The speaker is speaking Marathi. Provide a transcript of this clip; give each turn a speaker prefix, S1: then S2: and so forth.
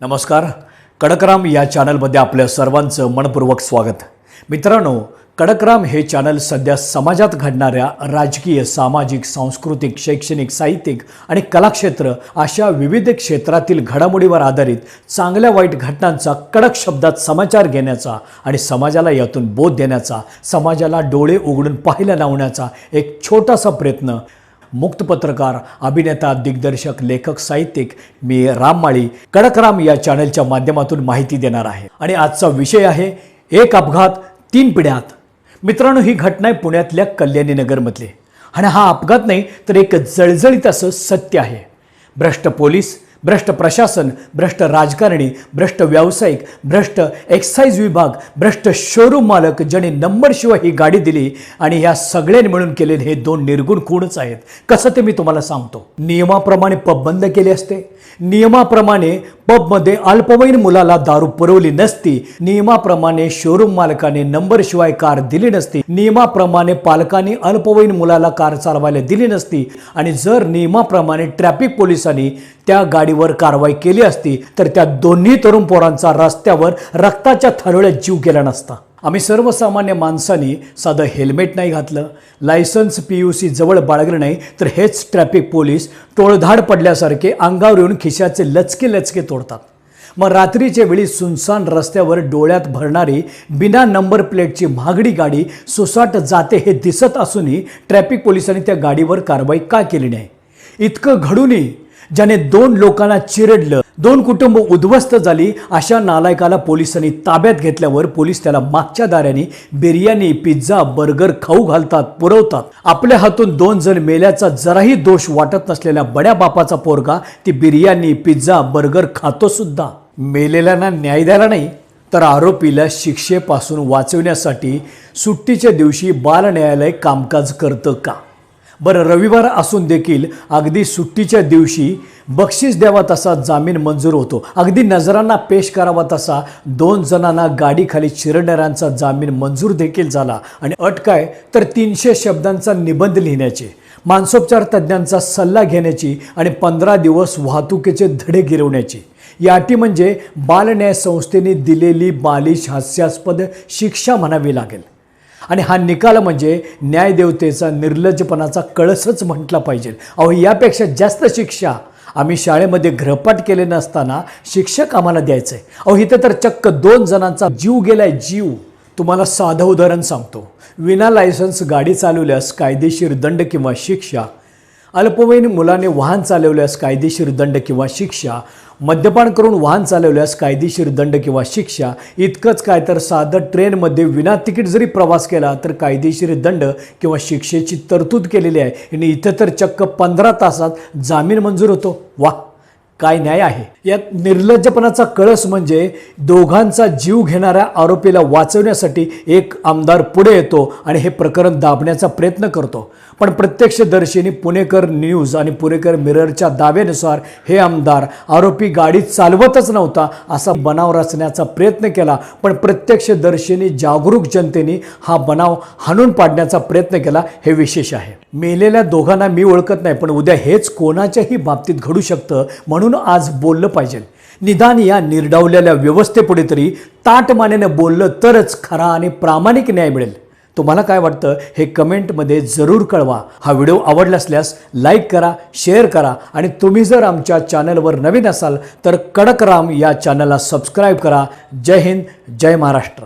S1: नमस्कार. कडकराम या चॅनलमध्ये आपल्या सर्वांचं मनपूर्वक स्वागत. मित्रांनो, कडकराम हे चॅनल सध्या समाजात घडणाऱ्या राजकीय, सामाजिक, सांस्कृतिक, शैक्षणिक, साहित्यिक आणि कलाक्षेत्र अशा विविध क्षेत्रातील घडामोडीवर आधारित चांगल्या वाईट घटनांचा कडक शब्दात समाचार घेण्याचा आणि समाजाला यातून बोध देण्याचा, समाजाला डोळे उघडून पाहायला लावण्याचा एक छोटासा प्रयत्न. मुक्त पत्रकार, अभिनेता, दिग्दर्शक, लेखक, साहित्यिक मी राममाळी कडकराम या चॅनलच्या माध्यमातून माहिती देणार आहे. आणि आजचा विषय आहे एक अपघात 3 पिढ्यात. मित्रांनो, ही घटना आहे पुण्यातल्या कल्याणी नगरमधली आणि हा अपघात नाही तर एक जळजळीत असं सत्य आहे. भ्रष्ट पोलीस, भ्रष्ट प्रशासन, भ्रष्ट राजकारणी, भ्रष्ट व्यावसायिक, भ्रष्ट एक्साईज विभाग, भ्रष्ट शोरूम मालक ज्याने नंबरशिवाय ही गाडी दिली आणि या सगळ्यांनी मिळून केलेले हे 2 निर्गुण खूनच आहेत. कसं ते मी तुम्हाला सांगतो. नियमाप्रमाणे पब बंद केले असते, नियमाप्रमाणे पबमध्ये अल्पवयीन मुलाला दारू पुरवली नसती, नियमाप्रमाणे शोरूम मालकाने नंबरशिवाय कार दिली नसती, नियमाप्रमाणे पालकांनी अल्पवयीन मुलाला कार चालवायला दिली नसती आणि जर नियमाप्रमाणे ट्रॅफिक पोलिसांनी त्या गाडीवर कारवाई केली असती तर त्या दोन्ही तरुण पोरांचा रस्त्यावर रक्ताच्या थारोळ्यात जीव गेला नसता. आम्ही सर्वसामान्य माणसांनी साधं हेल्मेट नाही घातलं, लायसन्स PUC जवळ बाळगलं नाही तर हेच ट्रॅफिक पोलीस टोळधाड पडल्यासारखे अंगावर येऊन खिशाचे लचके तोडतात. मग रात्रीच्या वेळी सुनसान रस्त्यावर डोळ्यात भरणारी बिना नंबर प्लेटची महागडी गाडी सुसाट जाते हे दिसत असूनही ट्रॅफिक पोलिसांनी त्या गाडीवर कारवाई का केली नाही? इतकं घडूनही ज्याने 2 लोकांना चिरडलं, 2 कुटुंब उद्ध्वस्त झाली, अशा नालायकाला पोलिसांनी ताब्यात घेतल्यावर पोलीस त्याला मागच्या दाराने बिर्याणी, पिझ्झा, बर्गर खाऊ घालतात, पुरवतात. आपल्या हातून 2 जण मेल्याचा जराही दोष वाटत नसलेल्या बड्या बापाचा पोरगा ती बिर्याणी, पिझ्झा, बर्गर खातो सुद्धा. मेलेल्यांना न्याय द्यायला नाही तर आरोपीला शिक्षेपासून वाचवण्यासाठी सुट्टीच्या दिवशी बाल न्यायालय कामकाज करतं का? बरं, रविवार असून देखील अगदी सुट्टीच्या दिवशी बक्षीस द्यावा तसा जामीन मंजूर होतो. अगदी नजरांना पेश करावा तसा 2 जणांना गाडीखाली चिरडणाऱ्यांचा जामीन मंजूर देखील झाला. आणि अट काय तर 300 शब्दांचा निबंध लिहिण्याची, मानसोपचार तज्ज्ञांचा सल्ला घेण्याची आणि 15 दिवस वाहतुकीचे धडे गिरवण्याची. या अटी म्हणजे बालन्याय संस्थेने दिलेली बालिश हास्यास्पद शिक्षा म्हणावी लागेल. आणि हा निकाल म्हणजे न्यायदेवतेचा निर्लज्जपणाचा कळसच म्हटला पाहिजे. अहो, यापेक्षा जास्त शिक्षा आम्ही शाळेमध्ये गृहपाठ केले नसताना शिक्षक आम्हाला द्यायचे. अहो, इथं तर चक्क 2 जणांचा जीव गेलाय, जीव. तुम्हाला साधं उदाहरण सांगतो. विना लायसन्स गाडी चालवल्यास कायदेशीर दंड किंवा शिक्षा, अल्पवयीन मुलाने वाहन चालवल्यास कायदेशीर दंड किंवा शिक्षा, मद्यपान करून वाहन चालवल्यास कायदेशीर दंड किंवा शिक्षा. इतकंच काय तर साधं ट्रेनमध्ये विना तिकीट जरी प्रवास केला तर कायदेशीर दंड किंवा शिक्षेची तरतूद केलेली आहे. आणि इथं तर चक्क 15 तासात जामीन मंजूर होतो. वा, काय न्याय आहे. यात निर्लज्जपणाचा कळस म्हणजे दोघांचा जीव घेणाऱ्या आरोपीला वाचवण्यासाठी एक आमदार पुढे येतो आणि हे प्रकरण दाबण्याचा प्रयत्न करतो. पण प्रत्यक्षदर्शींनी पुणेकर न्यूज आणि पुणेकर मिररच्या दाव्यानुसार हे आमदार आरोपी गाडी चालवतच नव्हता असा बनाव रचण्याचा प्रयत्न केला. पण प्रत्यक्षदर्शींनी, जागरूक जनतेने हा बनाव हाणून पाडण्याचा प्रयत्न केला. हे विशेष आहे. मेलेल्या दोघांना मी ओळखत नाही, पण उद्या हेच कोणाच्याही बाबतीत घडू शकतं. म्हणून आज बोललं पाहिजे. निदान या निर्डावलेल्या व्यवस्थेपुढे तरी ताटमानेने बोललं तरच खरा आणि प्रामाणिक न्याय मिळेल. तुम्हाला काय वाटतं हे कमेंटमध्ये जरूर कळवा. हा व्हिडिओ आवडला असल्यास लाईक करा, शेअर करा आणि तुम्ही जर आमच्या चॅनलवर नवीन असाल तर कडकराम या चॅनलला सबस्क्राईब करा. जय हिंद, जय महाराष्ट्र.